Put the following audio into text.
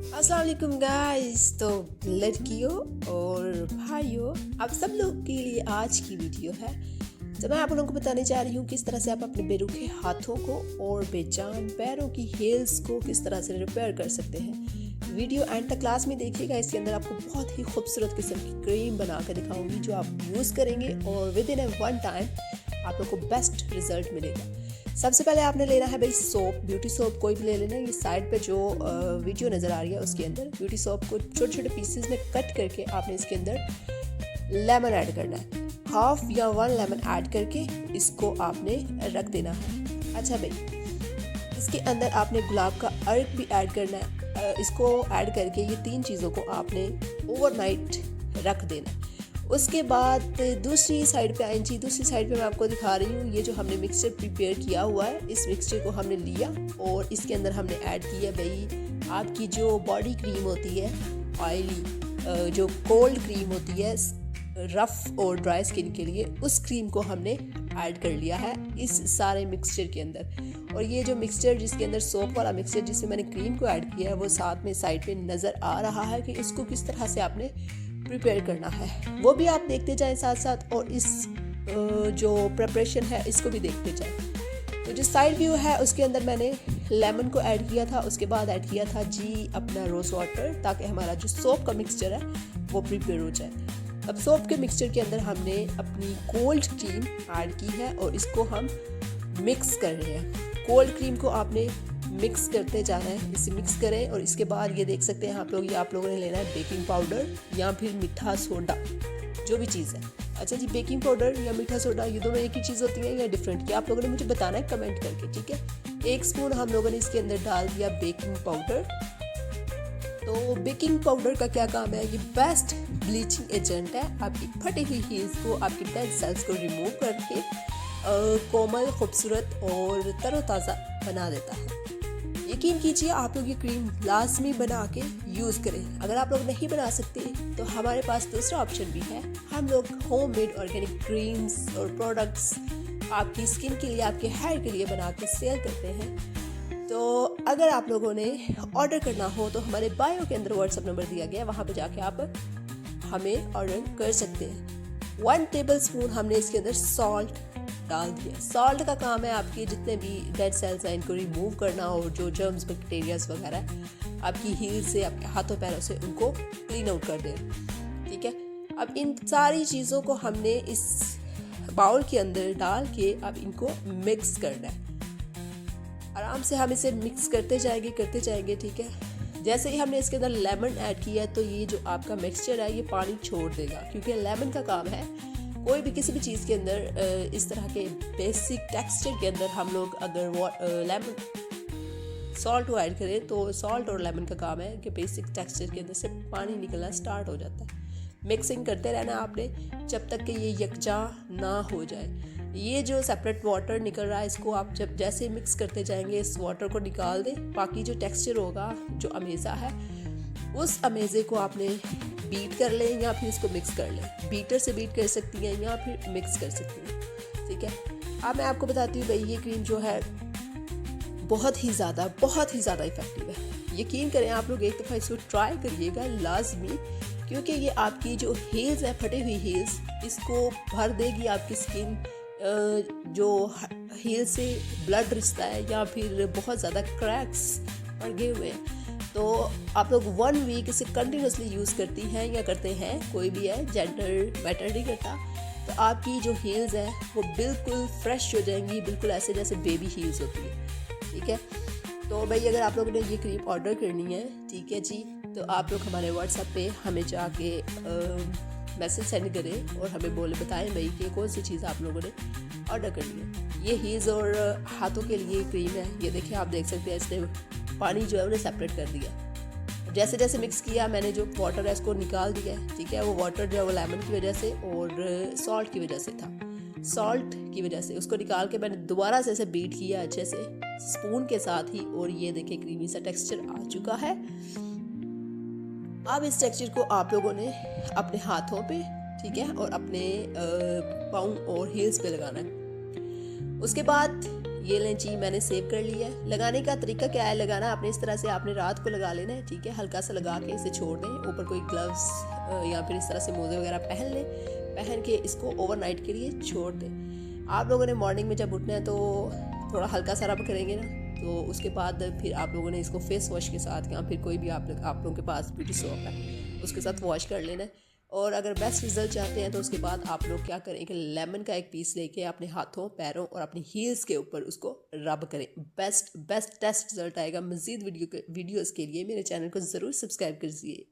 अस्सलाम वालेकुम गाइस। तो लड़कियों और भाइयों, आप सब लोग के लिए आज की वीडियो है। तो मैं आप लोगों को बताने जा रही हूँ किस तरह से आप अपने बेरुखे हाथों को और बेजान पैरों की हील्स को किस तरह से रिपेयर कर सकते हैं। वीडियो एंड तक क्लास में देखिएगा। इसके अंदर आपको बहुत ही खूबसूरत किस्म की क्रीम बना कर दिखाऊंगी जो आप यूज़ करेंगे और विद इन वन टाइम आप लोग को बेस्ट रिजल्ट मिलेगा। सबसे पहले आपने लेना है भाई सोप, ब्यूटी सोप कोई भी ले लेना। ये साइड पे जो वीडियो नज़र आ रही है उसके अंदर ब्यूटी सोप को छोटे छोटे पीसेस में कट करके आपने इसके अंदर लेमन ऐड करना है। हाफ या 1 लेमन ऐड करके इसको आपने रख देना है। अच्छा भाई, इसके अंदर आपने गुलाब का अर्क भी ऐड करना है। इसको ऐड करके ये 3 चीज़ों को आपने ओवरनाइट रख देना है। उसके बाद दूसरी साइड पे आएंगी। दूसरी साइड पे मैं आपको दिखा रही हूँ ये जो हमने मिक्सचर प्रिपेयर किया हुआ है। इस मिक्सचर को हमने लिया और इसके अंदर हमने ऐड किया भाई आपकी जो बॉडी क्रीम होती है ऑयली, जो कोल्ड क्रीम होती है रफ़ और ड्राई स्किन के लिए, उस क्रीम को हमने ऐड कर लिया है इस सारे मिक्सचर के अंदर। और ये जो मिक्सचर जिसके अंदर सोप वाला मिक्सचर जिसमें मैंने क्रीम को ऐड किया है वो साथ में साइड पे नज़र आ रहा है कि इसको किस तरह से आपने प्रिपेयर करना है, वो भी आप देखते जाएं साथ साथ। और इस जो प्रिपरेशन है इसको भी देखते जाएं। तो जो साइड व्यू है उसके अंदर मैंने लेमन को ऐड किया था। उसके बाद ऐड किया था जी अपना रोज़ वाटर, ताकि हमारा जो सोप का मिक्सचर है वो प्रिपेयर हो जाए। अब सोप के मिक्सचर के अंदर हमने अपनी कोल्ड क्रीम ऐड की है और इसको हम मिक्स कर रहे हैं। कोल्ड क्रीम को आपने मिक्स करते जाना है। इसे मिक्स करें और इसके बाद ये देख सकते हैं आप लोगों ने लेना है बेकिंग पाउडर या फिर मीठा सोडा, जो भी चीज़ है। अच्छा जी, बेकिंग पाउडर या मीठा सोडा ये दोनों एक ही चीज़ होती है या डिफरेंट, क्या आप लोगों ने मुझे बताना है कमेंट करके, ठीक है। 1 स्पून हम लोगों ने इसके अंदर डाल दिया बेकिंग पाउडर। तो बेकिंग पाउडर का क्या काम है, ये बेस्ट ब्लीचिंग एजेंट है। आपकी फटी हुई हील्स को, आपकी डेड सेल्स को रिमूव करके कोमल, खूबसूरत और तरोताज़ा बना देता है। यकीन कीजिए आप लोग ये क्रीम लाजमी बना के यूज़ करें। अगर आप लोग नहीं बना सकते तो हमारे पास दूसरा ऑप्शन भी है। हम लोग होममेड ऑर्गेनिक क्रीम्स और प्रोडक्ट्स आपकी स्किन के लिए, आपके हेयर के लिए बना के सेल करते हैं। तो अगर आप लोगों ने ऑर्डर करना हो तो हमारे बायो के अंदर व्हाट्सएप नंबर दिया गया है, वहाँ पर जाके आप हमें ऑर्डर कर सकते हैं। 1 टेबल स्पून हमने इसके अंदर सॉल्ट डाल दिया। सॉल्ट का काम है आपके जितने भी डेड सेल्स हैं इनको रिमूव करना और जो जर्म्स बैक्टीरियाज वगैरह आपकी हील से, आपके हाथों पैरों से, उनको क्लीन आउट कर दें, ठीक है। अब इन सारी चीज़ों को हमने इस बाउल के अंदर डाल के अब इनको मिक्स करना है। आराम से हम इसे मिक्स करते जाएंगे, ठीक है। जैसे ही हमने इसके अंदर लेमन ऐड किया तो ये जो आपका मिक्सचर है ये पानी छोड़ देगा, क्योंकि लेमन का काम है कोई भी किसी भी चीज़ के अंदर इस तरह के बेसिक टेक्सचर के अंदर हम लोग अगर लेमन सॉल्ट को ऐड करें तो सॉल्ट और लेमन का काम है कि बेसिक टेक्सचर के अंदर से पानी निकलना स्टार्ट हो जाता है। मिक्सिंग करते रहना आपने जब तक कि ये यकजा ना हो जाए। ये जो सेपरेट वाटर निकल रहा है इसको आप जब जैसे मिक्स करते जाएंगे इस वाटर को निकाल दें। बाकी जो टेक्सचर होगा, जो अमेज़ा है, उस अमेज़े को आपने बीट कर लें या फिर इसको मिक्स कर लें। बीटर से बीट कर सकती हैं या फिर मिक्स कर सकती हैं, ठीक है। अब मैं आपको बताती हूँ भाई ये क्रीम जो है बहुत ही ज़्यादा इफ़ेक्टिव है। यकीन करें आप लोग एक दफ़ा इसको ट्राई करिएगा लाजमी, क्योंकि ये आपकी जो हील्स है, फटी हुई हील्स, इसको भर देगी। आपकी स्किन जो हील से ब्लड रिश्ता है या फिर बहुत ज़्यादा क्रैक्स पड़ गए हुए हैं, तो आप लोग 1 वीक इसे कंटिन्यूसली यूज़ करती हैं या करते हैं, कोई भी है, जेंडर मैटर नहीं करता, तो आपकी जो हील्स हैं वो बिल्कुल फ्रेश हो जाएंगी, बिल्कुल ऐसे जैसे बेबी हील्स होती है, ठीक है। तो भाई अगर आप लोगों ने ये क्रीम ऑर्डर करनी है, ठीक है जी, तो आप लोग हमारे व्हाट्सएप पे हमें जाके मैसेज सेंड करें और हमें बताएं भाई कि कौन सी चीज़ आप लोगों ने ऑर्डर करनी है। ये हील्स और हाथों के लिए क्रीम है। ये देखिए, आप देख सकते हैं इसने पानी जो है उन्हें सेपरेट कर दिया। जैसे जैसे मिक्स किया मैंने जो वाटर है इसको निकाल दिया है, ठीक है। वो वाटर जो है वो लेमन की वजह से और सॉल्ट की वजह से था। सॉल्ट की वजह से उसको निकाल के मैंने दोबारा से ऐसे बीट किया अच्छे से स्पून के साथ ही, और ये देखिए क्रीमी सा टेक्सचर आ चुका है। अब इस टेक्सचर को आप लोगों ने अपने हाथों पे, ठीक है, और अपने पाँव और हील्स पे लगाना है। उसके बाद ये लें जी, मैंने सेव कर लिया है। लगाने का तरीका क्या है, लगाना आपने इस तरह से, आपने रात को लगा लेना है, ठीक है। हल्का सा लगा के इसे छोड़ दें, ऊपर कोई ग्लव्स या फिर इस तरह से मोजे वगैरह पहन लें, पहन के इसको ओवरनाइट के लिए छोड़ दें। आप लोगों ने मॉर्निंग में जब उठना है तो थोड़ा हल्का सा रब करेंगे ना, तो उसके बाद फिर आप लोगों ने इसको फेस वॉश के साथ या फिर कोई भी आप लोगों के पास ब्यूटी सोप है उसके साथ वॉश कर लेना है। और अगर बेस्ट रिजल्ट चाहते हैं तो उसके बाद आप लोग क्या करें कि लेमन का एक पीस लेके अपने हाथों, पैरों और अपनी हील्स के ऊपर उसको रब करें। बेस्ट टेस्ट रिजल्ट आएगा। मज़ीद वीडियोज़ के लिए मेरे चैनल को ज़रूर सब्सक्राइब कीजिए।